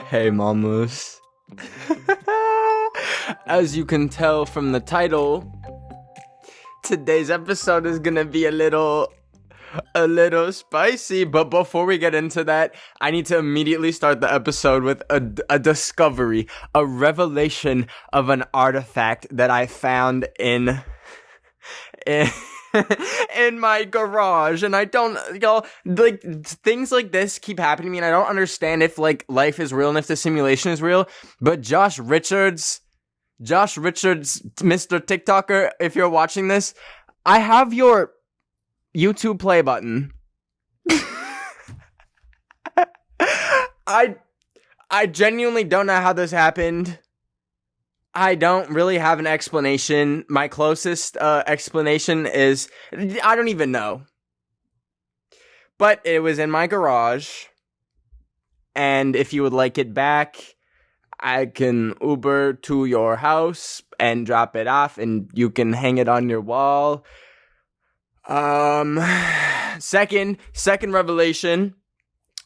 Hey, mamas. As you can tell from the title, today's episode is gonna be a little spicy, but before we get into that, I need to immediately start the episode with a discovery, a revelation of an artifact that I found in in my garage. And I don't, y'all, like, things like this keep happening to me, and I don't understand if, like, life is real and if the simulation is real. But Josh Richards, Mr. TikToker, if you're watching this, I have your YouTube play button. I genuinely don't know how this happened. I don't really have an explanation. My closest explanation is I don't even know. But it was in my garage, and if you would like it back, I can Uber to your house and drop it off, and you can hang it on your wall. Second revelation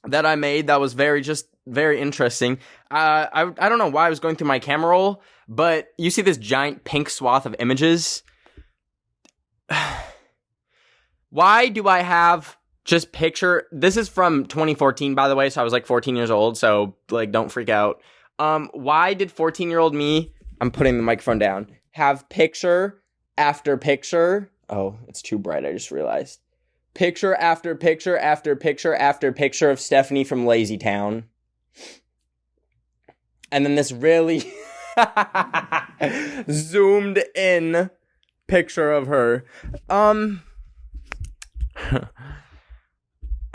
that I made that was very interesting. I don't know why I was going through my camera roll, but you see this giant pink swath of images. Why do I have just picture? This is from 2014, by the way, so I was like 14 years old, so like don't freak out. Why did 14-year-old me, I'm putting the microphone down, have picture after picture? Oh, it's too bright, I just realized. Picture after picture after picture after picture of Stephanie from Lazy Town. And then this really zoomed in picture of her. A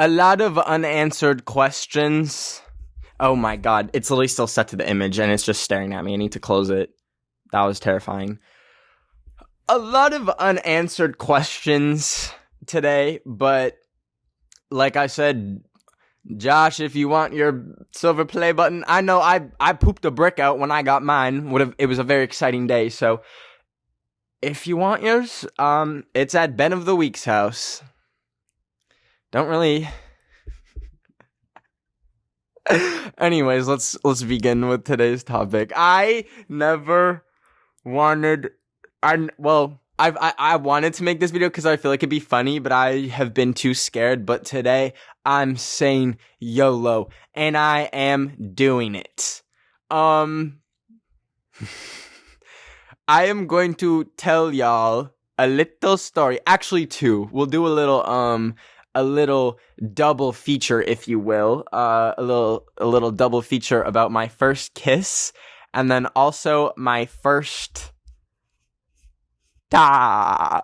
lot of unanswered questions. Oh my god, it's literally still set to the image and it's just staring at me. I need to close it. That was terrifying. A lot of unanswered questions today, but like I said, Josh, if you want your silver play button, I know I pooped a brick out when I got mine. It was a very exciting day, so if you want yours, it's at Ben of the Week's house. Don't really. Anyways, let's begin with today's topic. I wanted to make this video because I feel like it'd be funny, but I have been too scared. But today I'm saying YOLO, and I am doing it. I am going to tell y'all a little story. Actually, two. We'll do a little double feature, if you will. A little double feature about my first kiss, and then also my first time.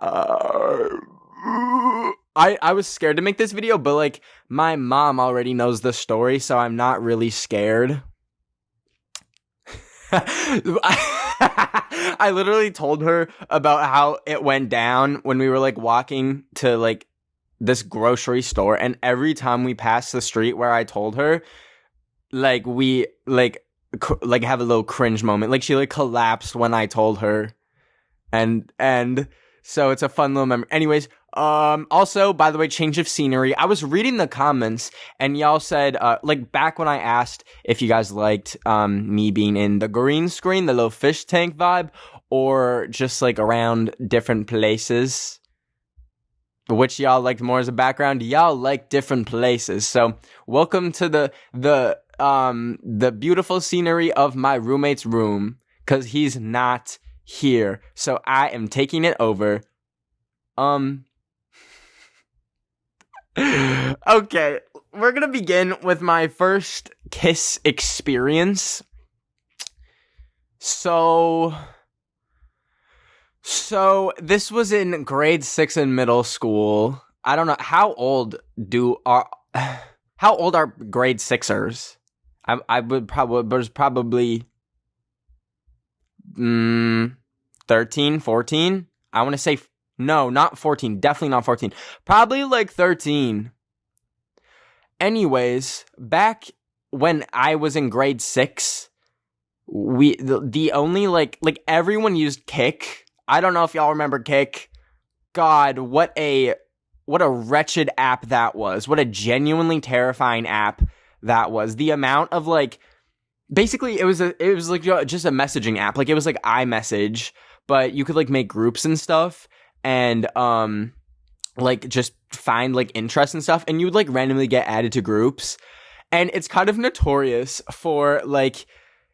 I was scared to make this video, but like my mom already knows the story, so I'm not really scared. I literally told her about how it went down when we were like walking to like this grocery store, and every time we passed the street where I told her, like we like have a little cringe moment. Like she like collapsed when I told her. And so it's a fun little memory. Anyways, also, by the way, change of scenery. I was reading the comments and y'all said, like back when I asked if you guys liked, me being in the green screen, the little fish tank vibe, or just like around different places, which y'all liked more as a background. Y'all like different places. So welcome to the beautiful scenery of my roommate's room, 'cause he's not here, so I am taking it over. Okay, we're gonna begin with my first kiss experience. So this was in grade 6 in middle school. I don't know how old are grade 6ers? I would probably 13, 14. I want to say no, not 14. Definitely not 14. Probably like 13. Anyways, back when I was in grade 6, the only like everyone used Kick. I don't know if y'all remember Kick. God, what a what a wretched app that was. What a genuinely terrifying app that was. The amount of like, basically it was like just a messaging app. Like it was like iMessage, but you could like make groups and stuff, and like just find like interests and stuff, and you would like randomly get added to groups. And it's kind of notorious for like,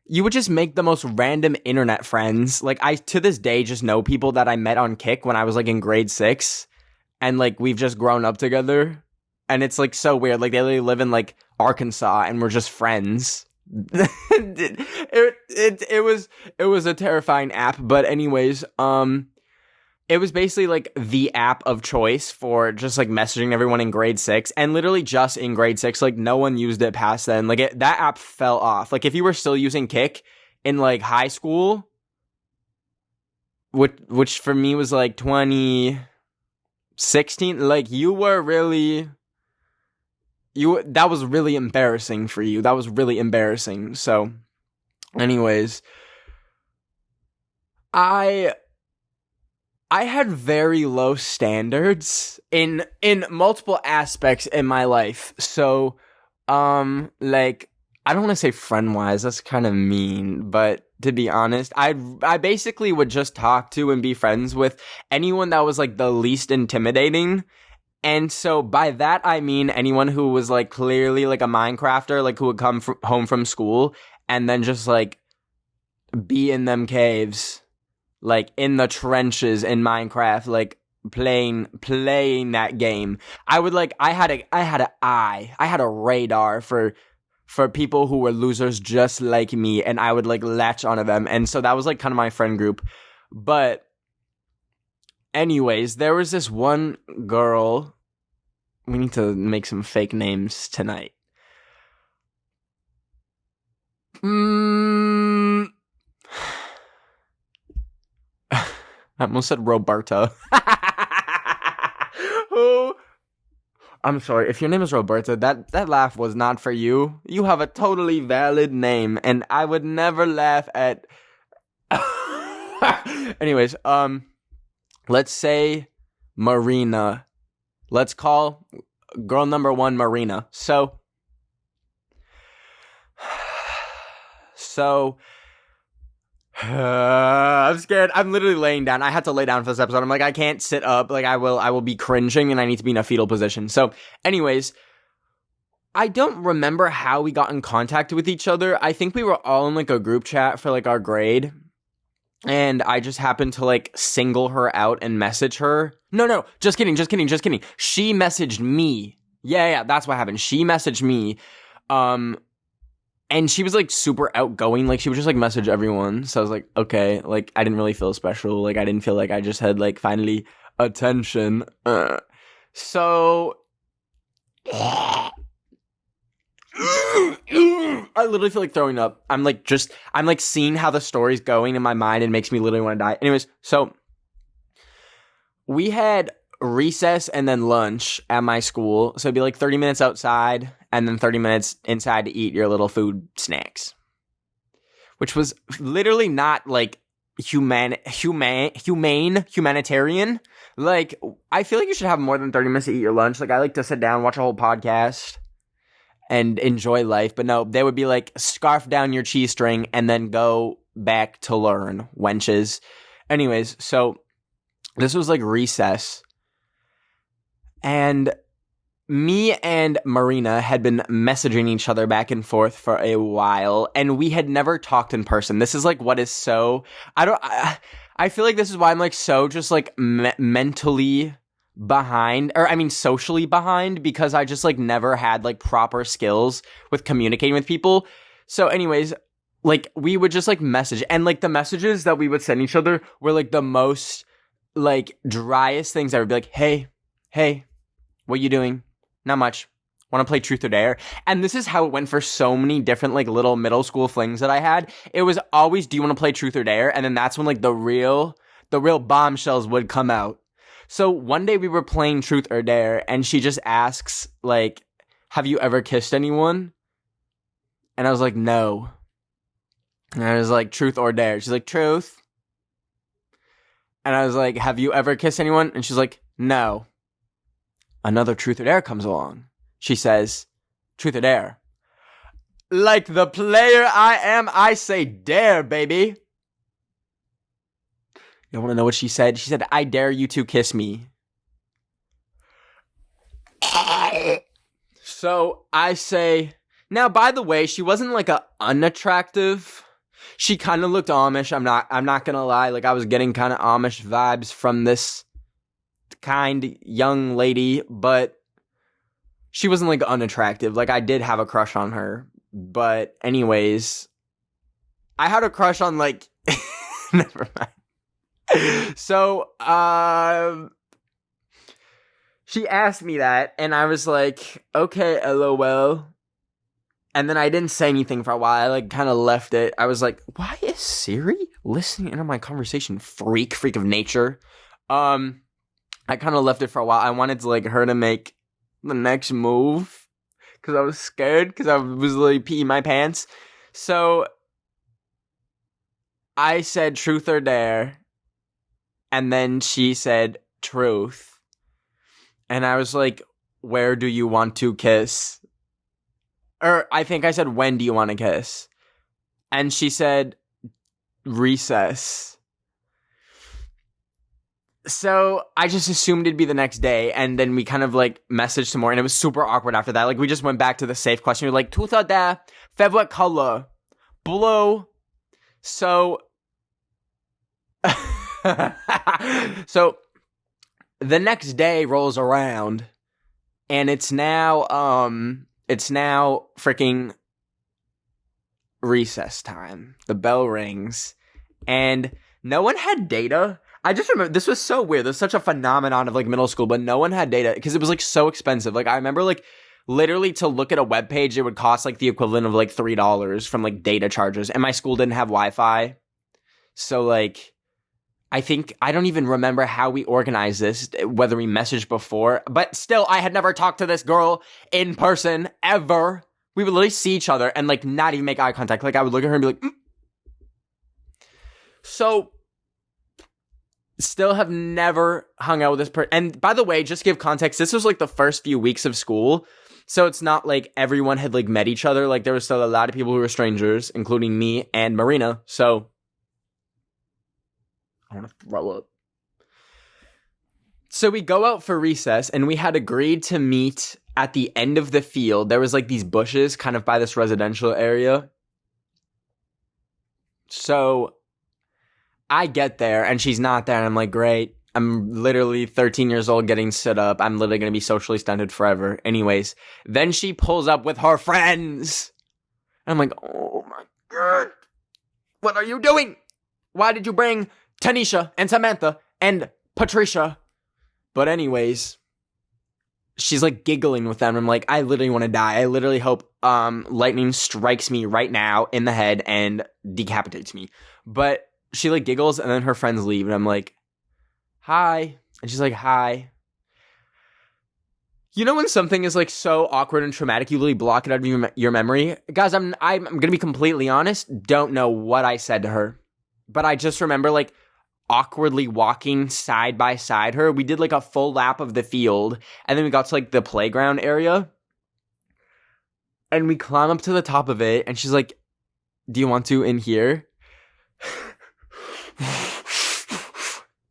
you would just make the most random internet friends. Like I to this day just know people that I met on Kik when I was like in grade 6, and like we've just grown up together, and it's like so weird. Like they literally live in like Arkansas and we're just friends. It was a terrifying app, but anyways, it was basically like the app of choice for just like messaging everyone in grade 6, and literally just in grade 6. Like no one used it past then. Like that app fell off. Like if you were still using Kik in like high school, which for me was like 2016, like you were really, that was really embarrassing for you. That was really embarrassing. So anyways, I had very low standards in multiple aspects in my life. So, like, I don't want to say friend-wise, that's kind of mean, but to be honest, I basically would just talk to and be friends with anyone that was, like, the least intimidating. And so by that, I mean anyone who was, like, clearly, like, a Minecrafter, like, who would come home from school and then just, like, be in them caves, like in the trenches in Minecraft, like playing that game. I would like, I had a radar for people who were losers just like me, and I would like latch onto them. And so that was like kind of my friend group. But anyways, there was this one girl. We need to make some fake names tonight. I almost said Roberta. Who? I'm sorry. If your name is Roberta, that laugh was not for you. You have a totally valid name, and I would never laugh at. Anyways, let's say Marina. Let's call girl number 1 Marina. So. I'm scared. I'm literally laying down. I had to lay down for this episode. I'm like, I can't sit up. Like I will be cringing, and I need to be in a fetal position. So anyways, I don't remember how we got in contact with each other. I think we were all in like a group chat for like our grade, and I just happened to like single her out and message her. No, just kidding. She messaged me. Yeah, that's what happened. She messaged me. And she was, like, super outgoing. Like, she would just, like, message everyone. So I was like, okay. Like, I didn't really feel special. Like, I didn't feel like I just had, like, finally attention. So... I literally feel like throwing up. I'm, like, seeing how the story's going in my mind, and it makes me literally want to die. Anyways, so... we had recess and then lunch at my school. So it'd be, like, 30 minutes outside, and then 30 minutes inside to eat your little food snacks. Which was literally not, like, humanitarian. Like, I feel like you should have more than 30 minutes to eat your lunch. Like, I like to sit down, watch a whole podcast, and enjoy life. But no, they would be like, scarf down your cheese string, and then go back to learn, wenches. Anyways, so this was, like, recess. And... me and Marina had been messaging each other back and forth for a while, and we had never talked in person. This is, like, what is so... I feel like this is why I'm, like, so just, like, mentally behind, or, I mean, socially behind, because I just, like, never had, like, proper skills with communicating with people. So, anyways, like, we would just, like, message, and, like, the messages that we would send each other were, like, the most, like, driest things. I would be like, hey, what you doing? Not much. Want to play Truth or Dare? And this is how it went for so many different, like, little middle school flings that I had. It was always, do you want to play Truth or Dare? And then that's when, like, the real bombshells would come out. So one day we were playing Truth or Dare, and she just asks, like, have you ever kissed anyone? And I was like, no. And I was like, Truth or Dare? She's like, Truth. And I was like, have you ever kissed anyone? And she's like, no. another truth or dare comes along. She says, truth or dare. Like the player I am, I say dare, baby. You want to know what she said? She said, I dare you to kiss me. So I say, now, by the way, she wasn't like a unattractive. She kind of looked Amish. I'm not gonna lie. Like, I was getting kind of Amish vibes from this kind young lady, but she wasn't like unattractive. Like, I did have a crush on her. But anyways, I had a crush on like, never mind. So, she asked me that, and I was like, okay, LOL. And then I didn't say anything for a while. I like kind of left it. I was like, why is Siri listening into my conversation? Freak of nature. I kind of left it for a while. I wanted to like her to make the next move because I was scared because I was like peeing my pants. So I said truth or dare, and then she said truth. And I was like, where do you want to kiss? Or I think I said, when do you want to kiss? And she said, recess. So I just assumed it'd be the next day. And then we kind of like messaged some more. And it was super awkward after that. Like we just went back to the safe question. We were like, truth or dare? Favorite color? Blue. So, so the next day rolls around. And it's now freaking recess time. The bell rings. And no one had data. I just remember, this was so weird. There's such a phenomenon of like middle school, but no one had data because it was like so expensive. Like I remember like literally to look at a web page, it would cost like the equivalent of like $3 from like data charges. And my school didn't have Wi-Fi. So like, I don't even remember how we organized this, whether we messaged before, but still, I had never talked to this girl in person, ever. We would literally see each other and, like, not even make eye contact. Like, I would look at her and be like, So, still have never hung out with this person. And, by the way, just to give context, this was, like, the first few weeks of school, so it's not like everyone had, like, met each other. Like, there was still a lot of people who were strangers, including me and Marina, so I want to throw up. So we go out for recess, and we had agreed to meet at the end of the field. There was like these bushes kind of by this residential area. So I get there, and she's not there, and I'm like, great. I'm literally 13 years old getting stood up. I'm literally going to be socially stunted forever. Anyways, then she pulls up with her friends. And I'm like, oh my God. What are you doing? Why did you bring Tanisha and Samantha and Patricia? But anyways, she's like giggling with them. I'm like, I literally want to die. I literally hope lightning strikes me right now in the head and decapitates me. But she like giggles, and then her friends leave, and I'm like, hi. And she's like, hi. You know when something is like so awkward and traumatic, you literally block it out of your memory? Guys, I'm gonna be completely honest, don't know what I said to her. But I just remember like awkwardly walking side by side her. We did like a full lap of the field, and then we got to like the playground area, and we climb up to the top of it, and she's like, do you want to in here?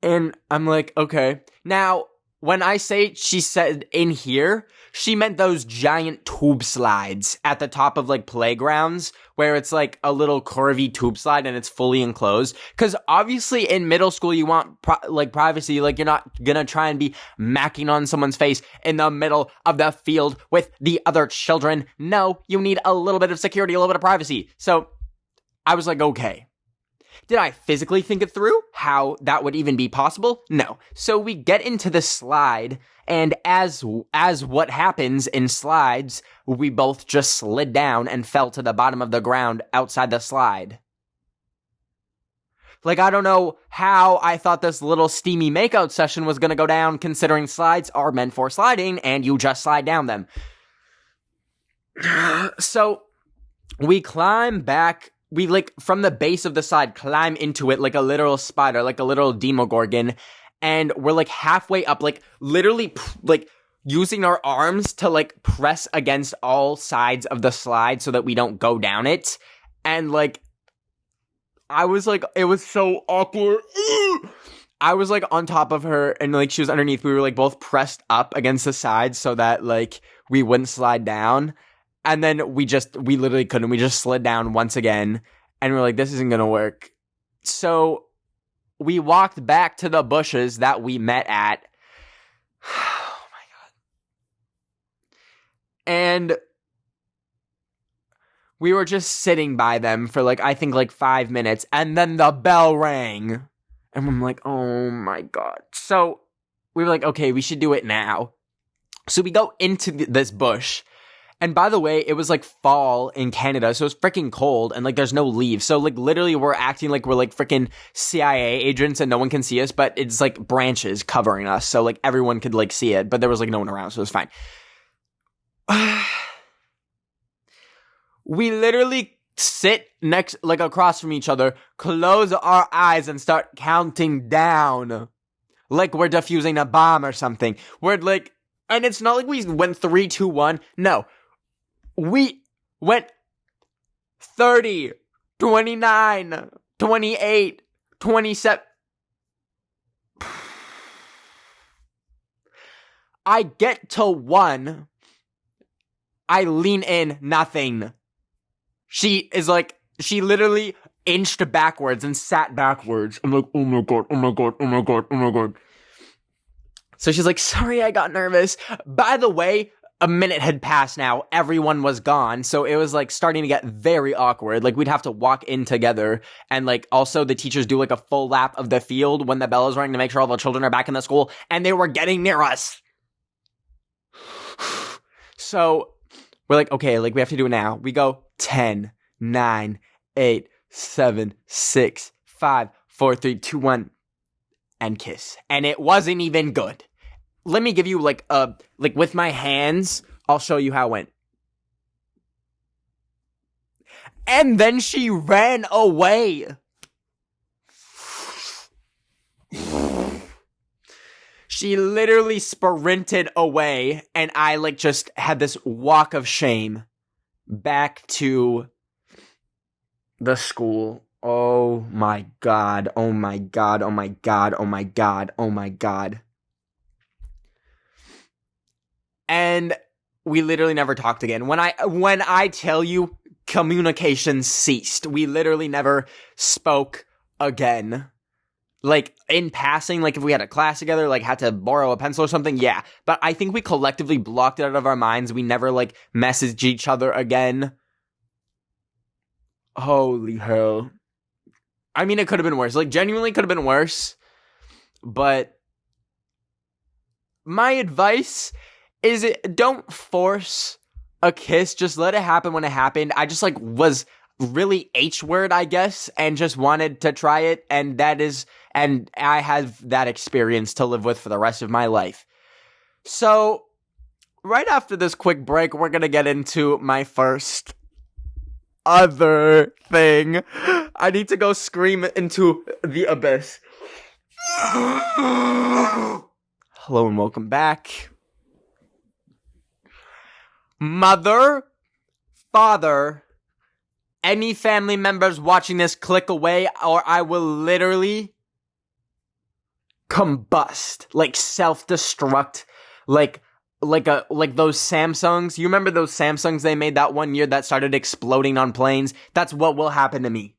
And I'm like, okay. Now, when I say she said in here, she meant those giant tube slides at the top of like playgrounds where it's like a little curvy tube slide and it's fully enclosed. Because obviously in middle school you want privacy. Like you're not gonna try and be macking on someone's face in the middle of the field with the other children. No, you need a little bit of security, a little bit of privacy. So I was like, okay. Did I physically think it through how that would even be possible? No. So we get into the slide, and as what happens in slides, we both just slid down and fell to the bottom of the ground outside the slide. Like, I don't know how I thought this little steamy makeout session was going to go down, considering slides are meant for sliding, and you just slide down them. So we climb back. We, like, from the base of the slide, climb into it like a literal spider, like a literal Demogorgon, and we're, like, halfway up, like, literally, like, using our arms to like press against all sides of the slide so that we don't go down it. And like, I was like, it was so awkward. I was like on top of her and like she was underneath. We were like both pressed up against the sides so that like we wouldn't slide down. And then we literally couldn't. We just slid down once again. And we're like, this isn't going to work. So we walked back to the bushes that we met at. Oh my God. And we were just sitting by them for like, I think like 5 minutes. And then the bell rang. And I'm like, oh my God. So we were like, okay, we should do it now. So we go into this bush. And by the way, it was like fall in Canada, so it's freaking cold and like there's no leaves. So like literally we're acting like we're like freaking CIA agents and no one can see us, but it's like branches covering us. So like everyone could like see it, but there was like no one around, so it was fine. We literally sit next, like across from each other, close our eyes and start counting down. Like we're defusing a bomb or something. We're like, and it's not like we went 3, 2, 1. No. We went 30, 29, 28, 27. I get to 1. I lean in, nothing. She literally inched backwards and sat backwards. I'm like, oh my God, oh my God, oh my God, oh my God. So she's like, sorry, I got nervous. By the way, a minute had passed now. Everyone was gone. So it was like starting to get very awkward. Like we'd have to walk in together. And like also the teachers do like a full lap of the field when the bell is ringing to make sure all the children are back in the school. And they were getting near us. So we're like, okay, like we have to do it now. We go 10, 9, 8, 7, 6, 5, 4, 3, 2, 1, and kiss. And it wasn't even good. Let me give you like with my hands, I'll show you how it went. And then she ran away. She literally sprinted away, and I like just had this walk of shame back to the school. Oh my God, oh my God, oh my God, oh my God, oh my God. And we literally never talked again. When I tell you communication ceased, we literally never spoke again. Like in passing, like if we had a class together, like had to borrow a pencil or something, yeah. But I think we collectively blocked it out of our minds. We never like messaged each other again. Holy hell. I mean, it could have been worse. Like genuinely could have been worse. But my advice is don't force a kiss. Just let it happen when it happened. I just like was really H-word, I guess, and just wanted to try it. And I have that experience to live with for the rest of my life. So right after this quick break, we're going to get into my first other thing. I need to go scream into the abyss. Hello and welcome back. Mother, father, any family members watching this, click away or I will literally combust, like self-destruct, like those Samsungs. You remember those Samsungs they made that one year that started exploding on planes? That's what will happen to me.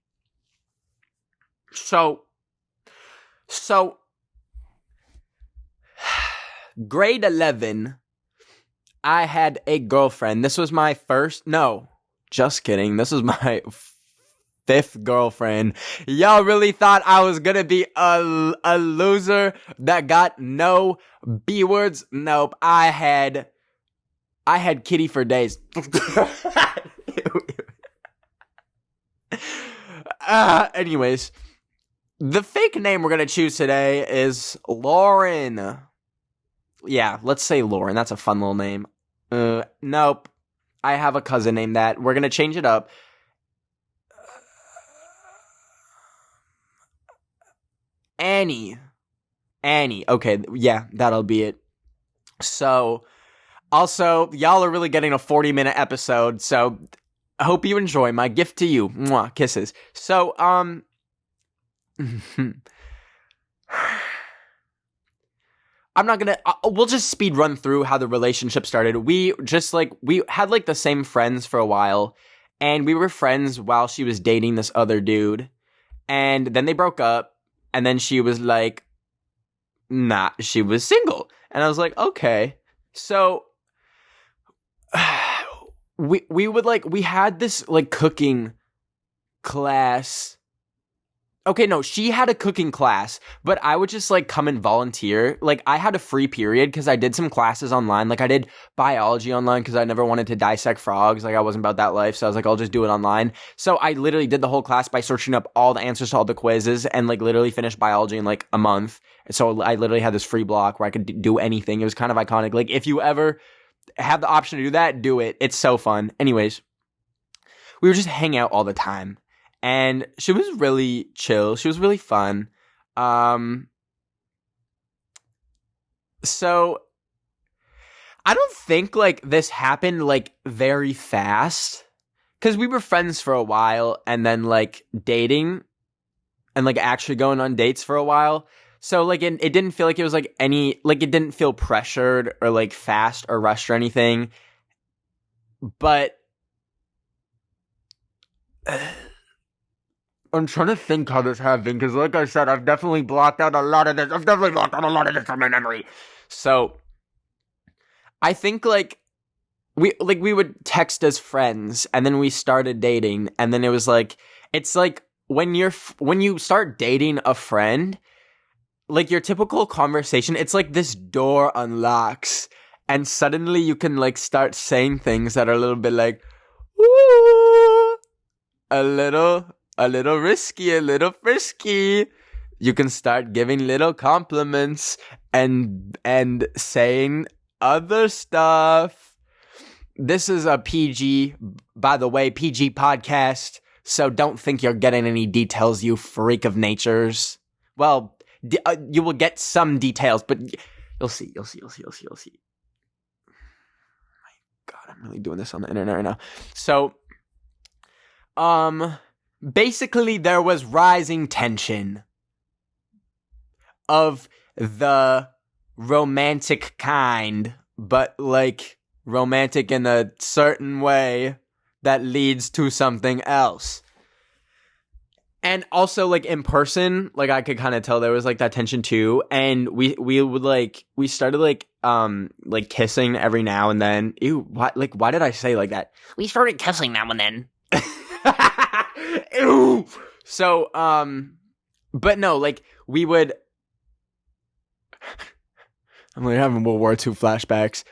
So grade 11, I had a girlfriend. This was my first, no, just kidding. This was my 5th girlfriend. Y'all really thought I was gonna be a loser that got no B words? Nope. I had kitty for days. Anyways, the fake name we're gonna choose today is Lauren. Yeah, let's say Lauren. That's a fun little name. Nope. I have a cousin named that. We're gonna change it up. Annie. Okay, yeah, that'll be it. So, Also, y'all are really getting a 40-minute episode, so I hope you enjoy. My gift to you. Mwah, kisses. So, I'm not gonna, we'll just speed run through how the relationship started. We had like the same friends for a while, and we were friends while she was dating this other dude, and then they broke up, and then she was like, nah, she was single. And I was like, okay. So, we had this like cooking class. Okay, no, she had a cooking class, but I would just like come and volunteer. Like I had a free period because I did some classes online. Like I did biology online because I never wanted to dissect frogs. Like I wasn't about that life. So I was like, I'll just do it online. So I literally did the whole class by searching up all the answers to all the quizzes and like literally finished biology in like a month. So I literally had this free block where I could do anything. It was kind of iconic. Like if you ever have the option to do that, do it. It's so fun. Anyways, we would just hang out all the time. And she was really chill. She was really fun. So I don't think like this happened like very fast because we were friends for a while and then like dating and like actually going on dates for a while. So like it didn't feel like it was like it didn't feel pressured or like fast or rushed or anything. But I'm trying to think how this happened, because like I said, I've definitely blocked out a lot of this. I've definitely blocked out a lot of this from my memory. So, I think like we would text as friends, and then we started dating, and then it was like, it's like when you start dating a friend, like your typical conversation, it's like this door unlocks, and suddenly you can like start saying things that are a little bit like, ooh, a little risky, a little frisky. You can start giving little compliments and saying other stuff. This is a PG, by the way, PG podcast, so don't think you're getting any details, you freak of natures. Well, you will get some details, but you'll see. My God, I'm really doing this on the internet right now. So, basically, there was rising tension of the romantic kind, but like romantic in a certain way that leads to something else. And also like in person, like I could kind of tell there was like that tension too. And we would like, we started like kissing every now and then. Ew, why did I say like that? We started kissing now and then. Ew. So, but no, like we would. I'm like having World War II flashbacks.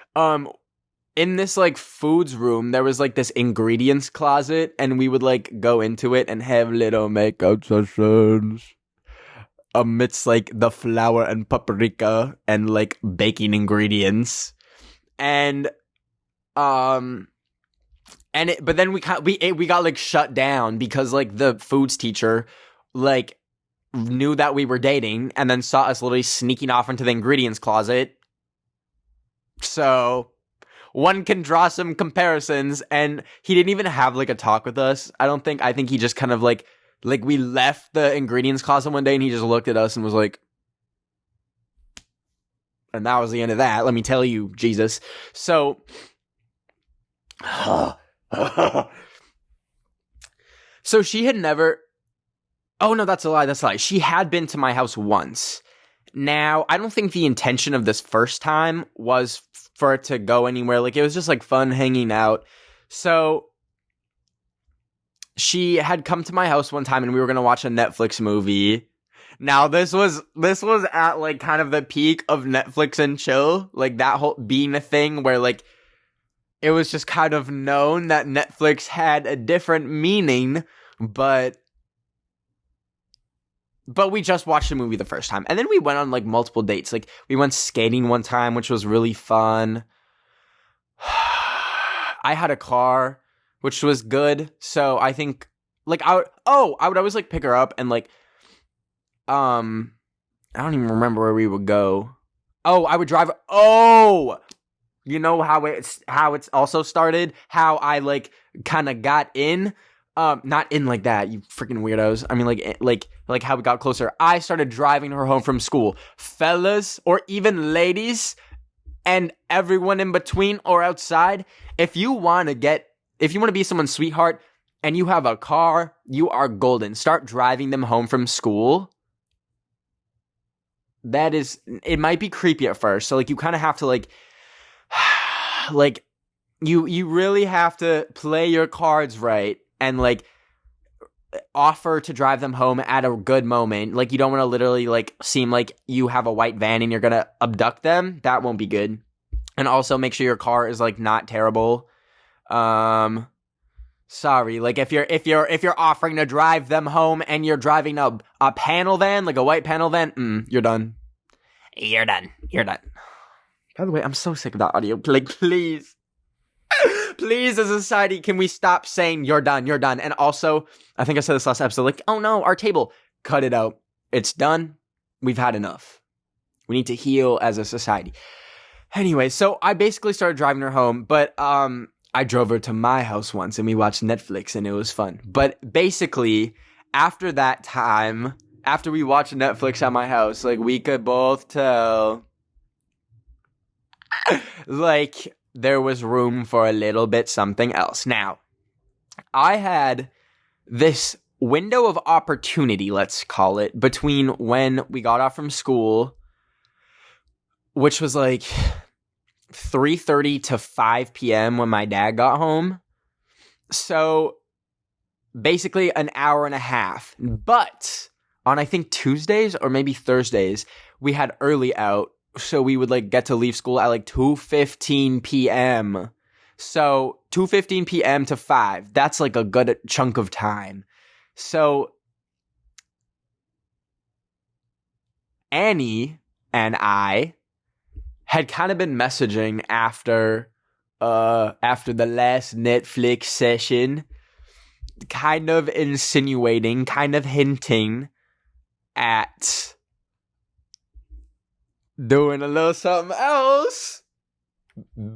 In this like foods room, there was like this ingredients closet, and we would like go into it and have little makeup sessions amidst like the flour and paprika and like baking ingredients, but then we got like shut down because like the foods teacher like knew that we were dating and then saw us literally sneaking off into the ingredients closet. So one can draw some comparisons, and he didn't even have like a talk with us. I think he just kind of like we left the ingredients closet one day and he just looked at us and was like, and that was the end of that. Let me tell you, Jesus. So so she had never, oh no, that's a lie. She had been to my house once. Now, I don't think the intention of this first time was for it to go anywhere. Like, it was just like fun hanging out. So she had come to my house one time and we were going to watch a Netflix movie. Now, this was at like kind of the peak of Netflix and chill, like that whole being a thing where like it was just kind of known that Netflix had a different meaning, but we just watched the movie the first time. And then we went on like multiple dates. Like we went skating one time, which was really fun. I had a car, which was good. So I think like I would always like pick her up and like, I don't even remember where we would go. Oh, I would drive. Oh, You know how it's also started? How I like kind of got in? Not in like that, you freaking weirdos. I mean like how we got closer. I started driving her home from school. Fellas or even ladies and everyone in between or outside, if you want to be someone's sweetheart and you have a car, you are golden. Start driving them home from school. It might be creepy at first. So like you kind of have to like you really have to play your cards right and like offer to drive them home at a good moment. Like you don't want to literally like seem like you have a white van and you're gonna abduct them. That won't be good. And also make sure your car is like not terrible. Sorry, like if you're offering to drive them home and you're driving a panel van, like a white panel van, you're done. You're done. By the way, I'm so sick of that audio. Like, please, as a society, can we stop saying you're done? And also, I think I said this last episode, like, oh no, our table, cut it out. It's done. We've had enough. We need to heal as a society. Anyway, so I basically started driving her home, but I drove her to my house once and we watched Netflix and it was fun. But basically, after that time, after we watched Netflix at my house, like we could both tell like there was room for a little bit something else. Now, I had this window of opportunity, let's call it, between when we got off from school, which was like 3:30 to 5 p.m. when my dad got home. So basically an hour and a half. But on I think Tuesdays or maybe Thursdays, we had early out. So we would like get to leave school at like 2:15 p.m. So 2:15 p.m. to 5. That's like a good chunk of time. So Annie and I had kind of been messaging after the last Netflix session, kind of insinuating, kind of hinting at doing a little something else.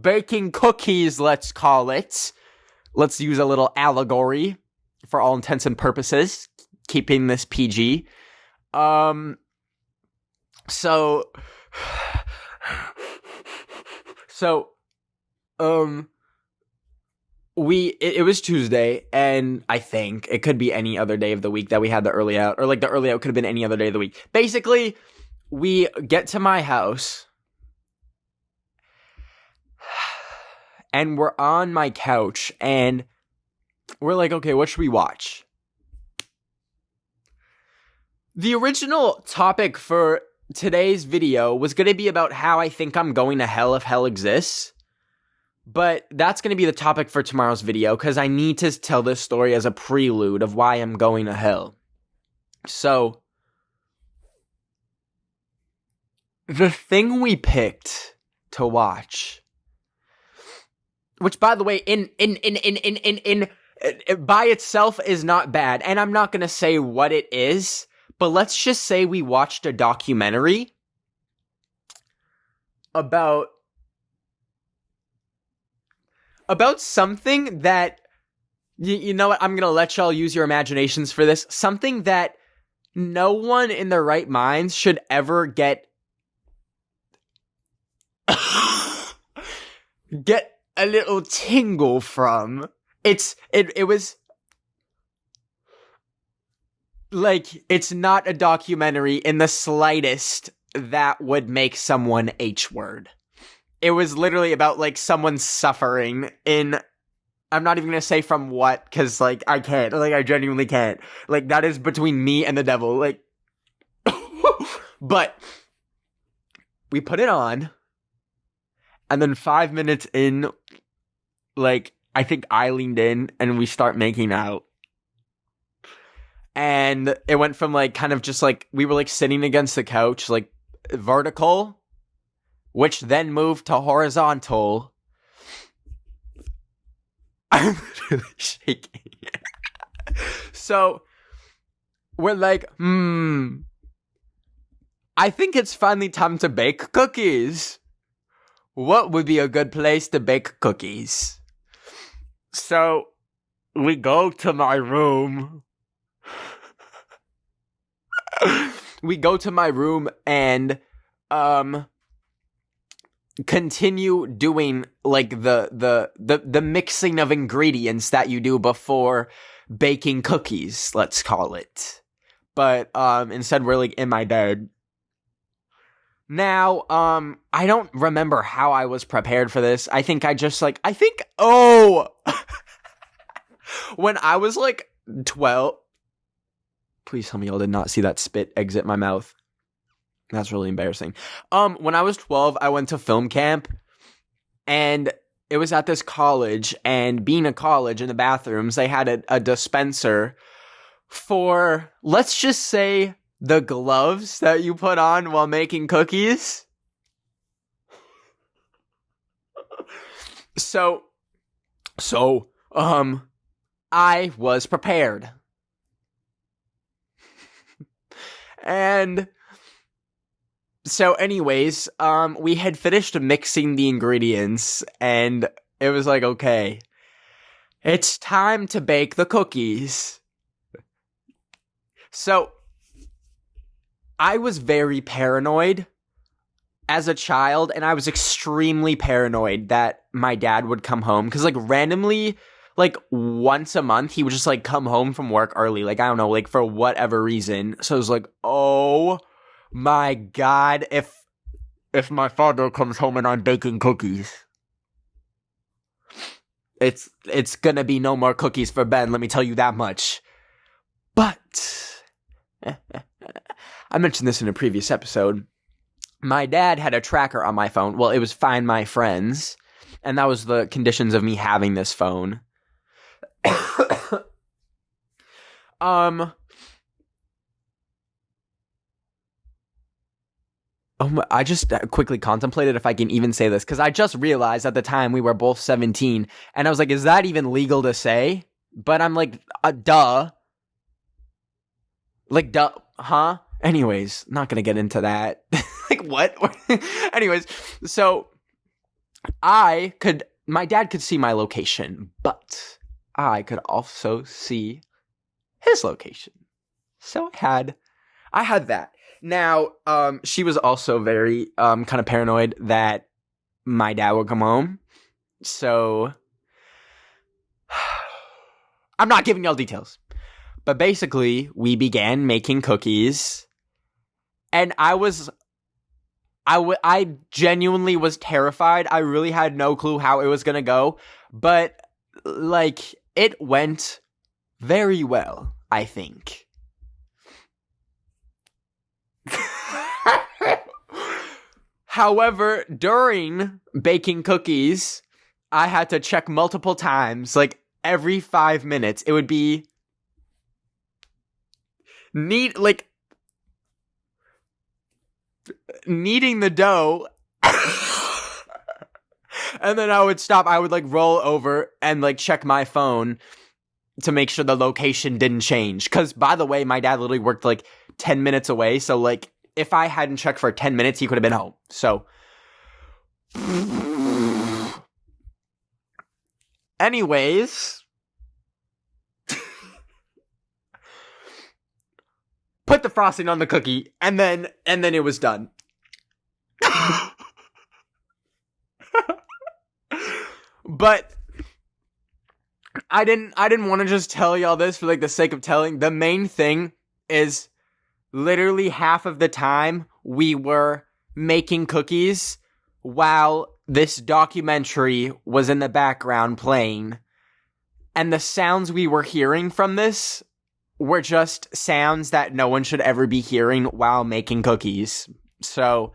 Baking cookies, let's call it. Let's use a little allegory for all intents and purposes, keeping this PG. It was Tuesday, and I think it could be any other day of the week that we had the early out, or like the early out could have been any other day of the week. Basically, we get to my house, and we're on my couch, and we're like, okay, what should we watch? The original topic for today's video was going to be about how I think I'm going to hell if hell exists. But that's going to be the topic for tomorrow's video because I need to tell this story as a prelude of why I'm going to hell. So, the thing we picked to watch, which by the way, in by itself is not bad, and I'm not going to say what it is, but let's just say we watched a documentary about something that, you know what, I'm going to let y'all use your imaginations for this. Something that no one in their right minds should ever get a little tingle from. It was like, it's not a documentary in the slightest that would make someone H-word. It was literally about, like, someone suffering in, I'm not even gonna say from what, because, like, I can't. Like, I genuinely can't. Like, that is between me and the devil. Like, but we put it on, and then 5 minutes in, like, I think I leaned in, and we start making out. And it went from, like, kind of just, like, we were, like, sitting against the couch, like, vertical, which then moved to horizontal. I'm literally shaking. So, we're like, I think it's finally time to bake cookies. what would be a good place to bake cookies? So we go to my room. We go to my room and continue doing like the mixing of ingredients that you do before baking cookies, let's call it. But instead we're like in my bed. Now, I don't remember how I was prepared for this. I think when I was like 12, please tell me y'all did not see that spit exit my mouth. That's really embarrassing. When I was 12, I went to film camp, and it was at this college, and being a college in the bathrooms, they had a dispenser for, let's just say, the gloves that you put on while making cookies. So, I was prepared. And so anyways, we had finished mixing the ingredients, and it was like, okay, it's time to bake the cookies. So I was very paranoid as a child, and I was extremely paranoid that my dad would come home, because like randomly, like once a month, he would just like come home from work early, like I don't know, like for whatever reason. So I was like, oh my God, if my father comes home and I'm baking cookies, it's gonna be no more cookies for Ben, let me tell you that much. But I mentioned this in a previous episode. My dad had a tracker on my phone. Well, it was Find My Friends, and that was the conditions of me having this phone. I just quickly contemplated if I can even say this, because I just realized at the time we were both 17, and I was like, is that even legal to say? But I'm like, duh. Like, duh, huh? Anyways, not gonna get into that. Like, what? Anyways, so my dad could see my location, but I could also see his location. So I had that. Now, she was also very kind of paranoid that my dad would come home. So I'm not giving y'all details. But basically, we began making cookies, and I genuinely was terrified. I really had no clue how it was gonna go, but like it went very well, I think. However, during baking cookies, I had to check multiple times, like every 5 minutes. It would be kneading the dough, and then I would stop. I would like roll over and like check my phone to make sure the location didn't change. Because by the way, my dad literally worked like 10 minutes away, so like if I hadn't checked for 10 minutes, he could have been home. So anyways, put the frosting on the cookie, and then it was done. But I didn't want to just tell y'all this for like the sake of telling. The main thing is literally half of the time we were making cookies while this documentary was in the background playing, and the sounds we were hearing from this were just sounds that no one should ever be hearing while making cookies. So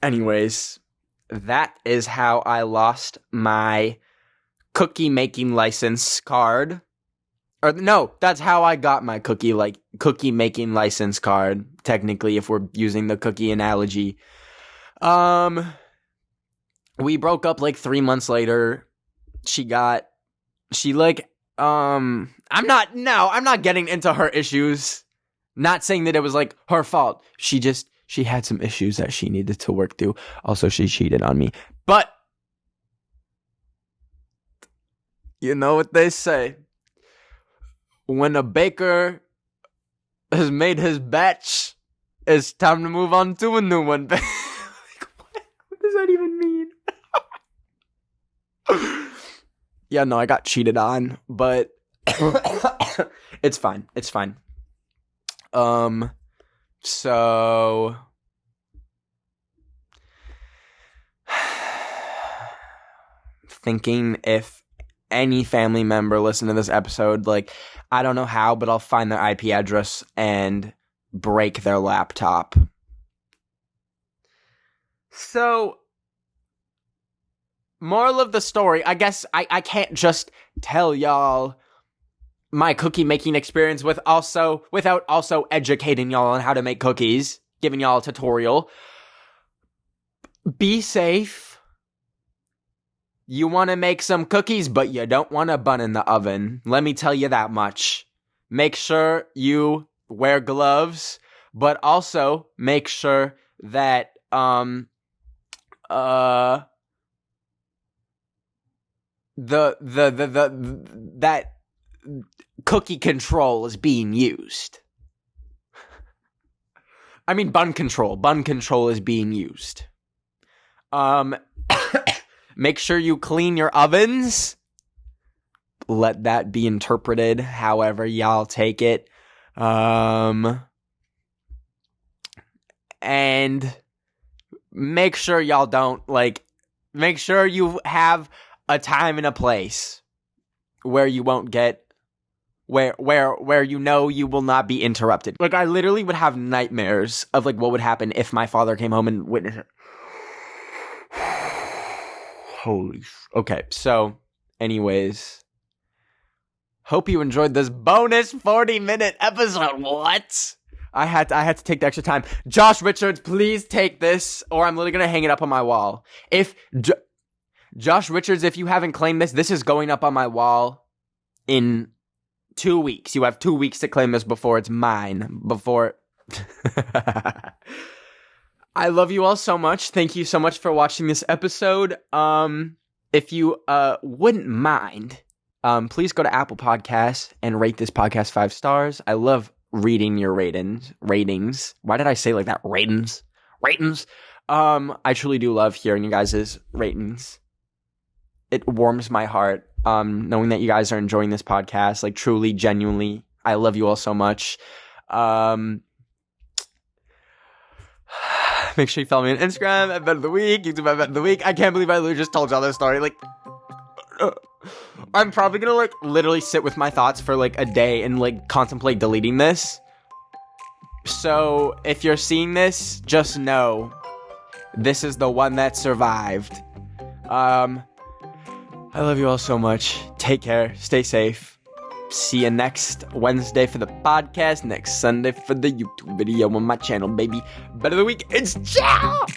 anyways, that is how I lost my cookie making license card. Or no, that's how I got my cookie making license card, technically, if we're using the cookie analogy. We broke up like 3 months later. I'm not getting into her issues. Not saying that it was like her fault. She had some issues that she needed to work through. Also, she cheated on me. But you know what they say. When a baker has made his batch, it's time to move on to a new one. Like, what does that even mean? Yeah, no, I got cheated on, but it's fine. It's fine. So thinking if any family member listen to this episode, like, I don't know how, but I'll find their IP address and break their laptop. So, moral of the story, I guess I can't just tell y'all my cookie making experience without also educating y'all on how to make cookies, giving y'all a tutorial. Be safe. You want to make some cookies, but you don't want a bun in the oven. Let me tell you that much. Make sure you wear gloves, but also make sure that that cookie control is being used. I mean bun control. Bun control is being used. Make sure you clean your ovens. Let that be interpreted however y'all take it. And make sure y'all don't, make sure you have a time and a place where you won't get, where you know you will not be interrupted. Like, I literally would have nightmares of, what would happen if my father came home and witnessed it. Okay, so, anyways, hope you enjoyed this bonus 40-minute episode. What? I had to take the extra time. Josh Richards, please take this, or I'm literally gonna hang it up on my wall. Josh Richards, if you haven't claimed this is going up on my wall in 2 weeks. You have 2 weeks to claim this before it's mine. I love you all so much. Thank you so much for watching this episode. If you wouldn't mind, please go to Apple Podcasts and rate this podcast 5 stars. I love reading your ratings. Why did I say like that? Ratings. I truly do love hearing you guys' ratings. It warms my heart, knowing that you guys are enjoying this podcast. Like, truly, genuinely, I love you all so much. Make sure you follow me on Instagram at Bet of the Week, YouTube at Bet of the Week. I can't believe I literally just told y'all this story. I'm probably gonna literally sit with my thoughts for a day and contemplate deleting this. So if you're seeing this, just know this is the one that survived. I love you all so much. Take care. Stay safe. See you next Wednesday for the podcast, next Sunday for the YouTube video on my channel, baby. Bet of the Week. It's ciao!